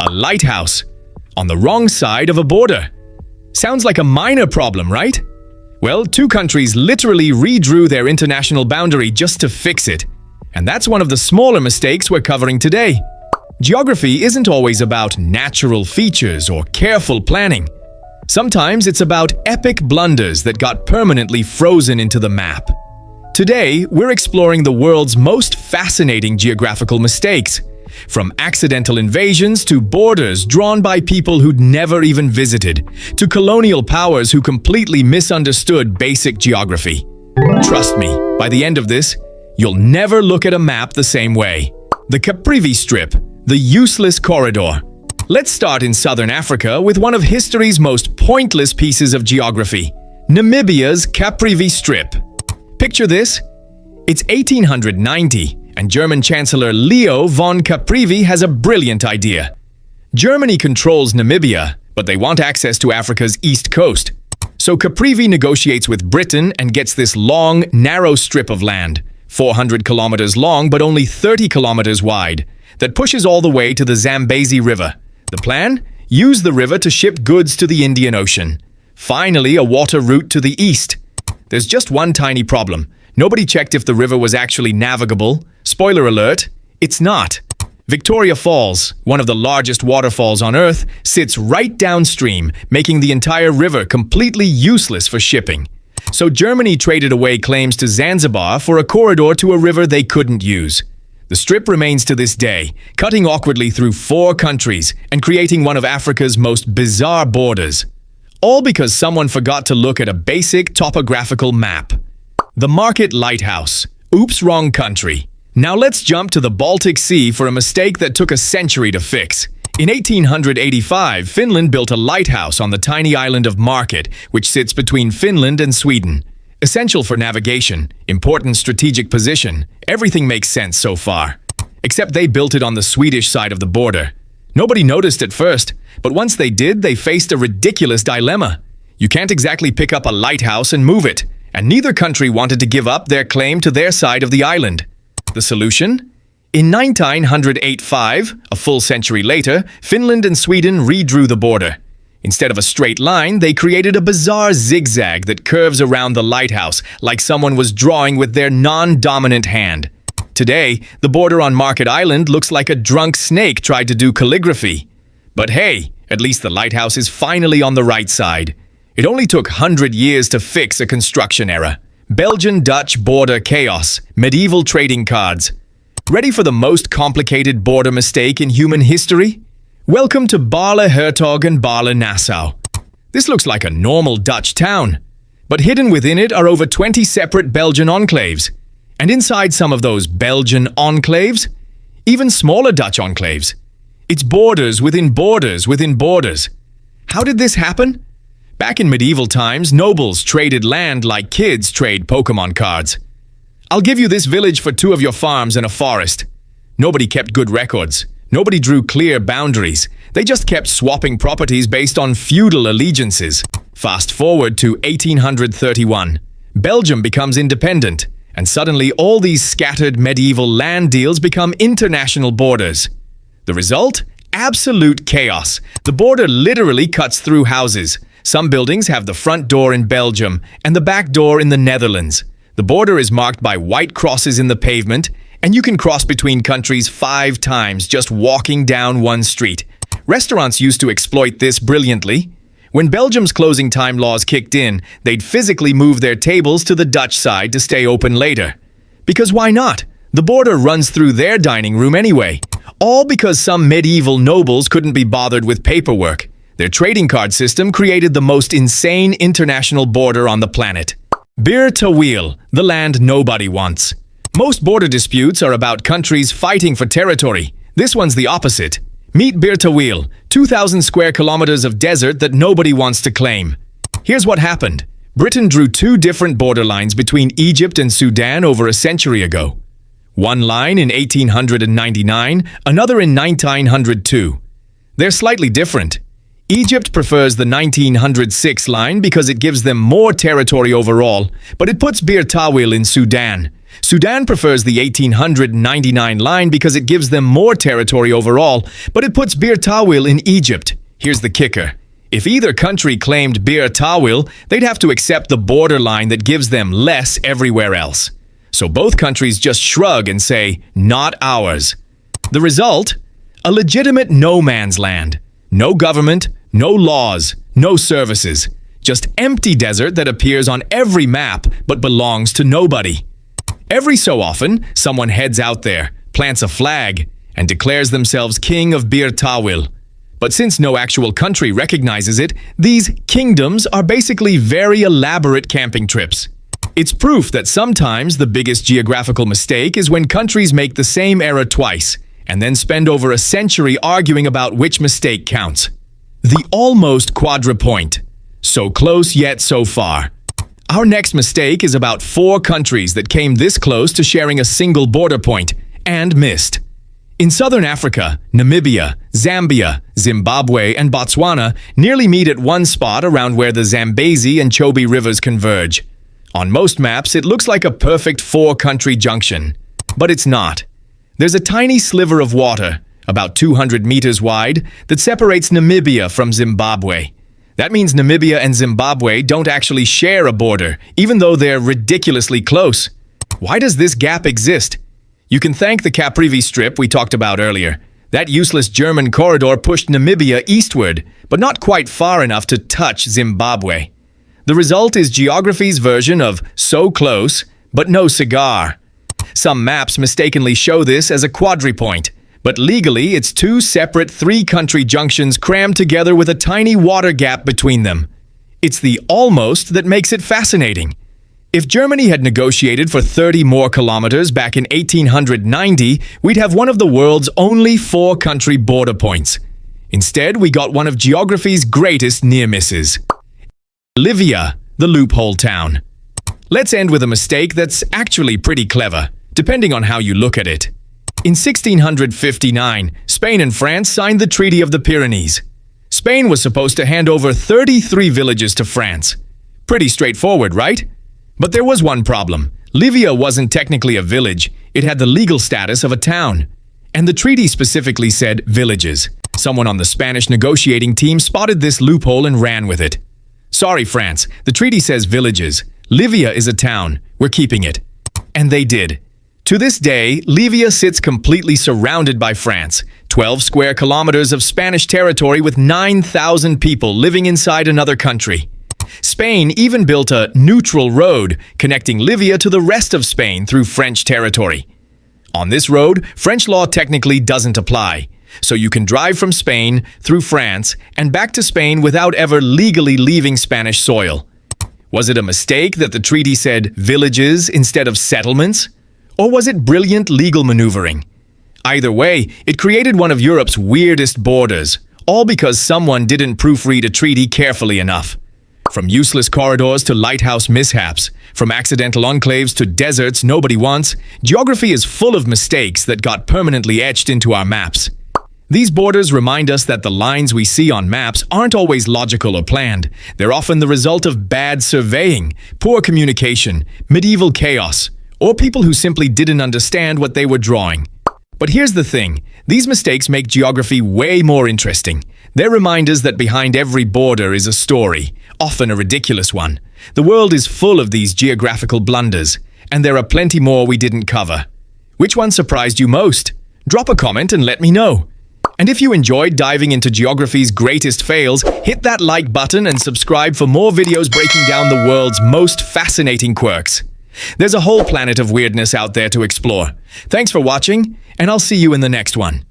a lighthouse, on the wrong side of a border. Sounds like a minor problem, right? Well, two countries literally redrew their international boundary just to fix it. And that's one of the smaller mistakes we're covering today. Geography isn't always about natural features or careful planning. Sometimes it's about epic blunders that got permanently frozen into the map. Today, we're exploring the world's most fascinating geographical mistakes, from accidental invasions to borders drawn by people who'd never even visited, to colonial powers who completely misunderstood basic geography. Trust me, by the end of this, you'll never look at a map the same way. The Caprivi Strip, the useless corridor. Let's start in southern Africa with one of history's most pointless pieces of geography, Namibia's Caprivi Strip. Picture this. It's 1890, and German Chancellor Leo von Caprivi has a brilliant idea. Germany controls Namibia, but they want access to Africa's east coast. So Caprivi negotiates with Britain and gets this long, narrow strip of land, 400 kilometers long but only 30 kilometers wide, that pushes all the way to the Zambezi River. The plan? Use the river to ship goods to the Indian Ocean. Finally, a water route to the east. There's just one tiny problem. Nobody checked if the river was actually navigable. Spoiler alert, it's not. Victoria Falls, one of the largest waterfalls on Earth, sits right downstream, making the entire river completely useless for shipping. So Germany traded away claims to Zanzibar for a corridor to a river they couldn't use. The strip remains to this day, cutting awkwardly through 4 countries and creating one of Africa's most bizarre borders. All because someone forgot to look at a basic topographical map. The Market Lighthouse. Oops, wrong country. Now let's jump to the Baltic Sea for a mistake that took a century to fix. In 1885, Finland built a lighthouse on the tiny island of Market, which sits between Finland and Sweden. Essential for navigation, important strategic position, everything makes sense so far. Except they built it on the Swedish side of the border. Nobody noticed at first, but once they did, they faced a ridiculous dilemma. You can't exactly pick up a lighthouse and move it, and neither country wanted to give up their claim to their side of the island. The solution? In 1985, a full century later, Finland and Sweden redrew the border. Instead of a straight line, they created a bizarre zigzag that curves around the lighthouse like someone was drawing with their non-dominant hand. Today, the border on Market Island looks like a drunk snake tried to do calligraphy. But hey, at least the lighthouse is finally on the right side. It only took 100 years to fix a construction error. Belgian-Dutch border chaos, medieval trading cards. Ready for the most complicated border mistake in human history? Welcome to Baarle-Hertog and Baarle-Nassau. This looks like a normal Dutch town, but hidden within it are over 20 separate Belgian enclaves. And inside some of those Belgian enclaves, even smaller Dutch enclaves. It's borders within borders within borders. How did this happen? Back in medieval times, nobles traded land like kids trade Pokemon cards. I'll give you this village for 2 of your farms and a forest. Nobody kept good records. Nobody drew clear boundaries. They just kept swapping properties based on feudal allegiances. Fast forward to 1831. Belgium becomes independent, and suddenly all these scattered medieval land deals become international borders. The result? Absolute chaos. The border literally cuts through houses. Some buildings have the front door in Belgium and the back door in the Netherlands. The border is marked by white crosses in the pavement, and you can cross between countries 5 times just walking down one street. Restaurants used to exploit this brilliantly. When Belgium's closing time laws kicked in, they'd physically move their tables to the Dutch side to stay open later. Because why not? The border runs through their dining room anyway. All because some medieval nobles couldn't be bothered with paperwork. Their trading card system created the most insane international border on the planet. Bir Tawil, the land nobody wants. Most border disputes are about countries fighting for territory. This one's the opposite. Meet Bir Tawil, 2,000 square kilometers of desert that nobody wants to claim. Here's what happened. Britain drew 2 different borderlines between Egypt and Sudan over a century ago. One line in 1899, another in 1902. They're slightly different. Egypt prefers the 1906 line because it gives them more territory overall, but it puts Bir Tawil in Sudan. Sudan prefers the 1899 line because it gives them more territory overall, but it puts Bir Tawil in Egypt. Here's the kicker. If either country claimed Bir Tawil, they'd have to accept the border line that gives them less everywhere else. So both countries just shrug and say, not ours. The result? A legitimate no man's land. No government, no laws, no services. Just empty desert that appears on every map but belongs to nobody. Every so often, someone heads out there, plants a flag, and declares themselves king of Bir Tawil. But since no actual country recognizes it, these kingdoms are basically very elaborate camping trips. It's proof that sometimes the biggest geographical mistake is when countries make the same error twice, and then spend over a century arguing about which mistake counts. The almost quadrupoint. So close yet so far. Our next mistake is about 4 countries that came this close to sharing a single border point, and missed. In southern Africa, Namibia, Zambia, Zimbabwe, and Botswana nearly meet at one spot around where the Zambezi and Chobe rivers converge. On most maps, it looks like a perfect 4-country junction. But it's not. There's a tiny sliver of water, about 200 meters wide, that separates Namibia from Zimbabwe. That means Namibia and Zimbabwe don't actually share a border, even though they're ridiculously close. Why does this gap exist? You can thank the Caprivi Strip we talked about earlier. That useless German corridor pushed Namibia eastward, but not quite far enough to touch Zimbabwe. The result is geography's version of so close, but no cigar. Some maps mistakenly show this as a quadripoint, but legally it's 2 separate 3-country junctions crammed together with a tiny water gap between them. It's the almost that makes it fascinating. If Germany had negotiated for 30 more kilometers back in 1890, we'd have one of the world's only 4-country border points. Instead, we got one of geography's greatest near misses. Bolivia, the loophole town. Let's end with a mistake that's actually pretty clever, depending on how you look at it. In 1659, Spain and France signed the Treaty of the Pyrenees. Spain was supposed to hand over 33 villages to France. Pretty straightforward, right? But there was one problem. Livia wasn't technically a village, it had the legal status of a town. And the treaty specifically said villages. Someone on the Spanish negotiating team spotted this loophole and ran with it. Sorry, France, the treaty says villages. Livia is a town, we're keeping it. And they did. To this day, Livia sits completely surrounded by France, 12 square kilometers of Spanish territory with 9,000 people living inside another country. Spain even built a neutral road connecting Livia to the rest of Spain through French territory. On this road, French law technically doesn't apply, so you can drive from Spain through France and back to Spain without ever legally leaving Spanish soil. Was it a mistake that the treaty said villages instead of settlements? Or was it brilliant legal maneuvering? Either way, it created one of Europe's weirdest borders, all because someone didn't proofread a treaty carefully enough. From useless corridors to lighthouse mishaps, from accidental enclaves to deserts nobody wants, geography is full of mistakes that got permanently etched into our maps. These borders remind us that the lines we see on maps aren't always logical or planned. They're often the result of bad surveying, poor communication, medieval chaos, or people who simply didn't understand what they were drawing. But here's the thing, these mistakes make geography way more interesting. They're reminders that behind every border is a story, often a ridiculous one. The world is full of these geographical blunders, and there are plenty more we didn't cover. Which one surprised you most? Drop a comment and let me know. And if you enjoyed diving into geography's greatest fails, hit that like button and subscribe for more videos breaking down the world's most fascinating quirks. There's a whole planet of weirdness out there to explore. Thanks for watching, and I'll see you in the next one.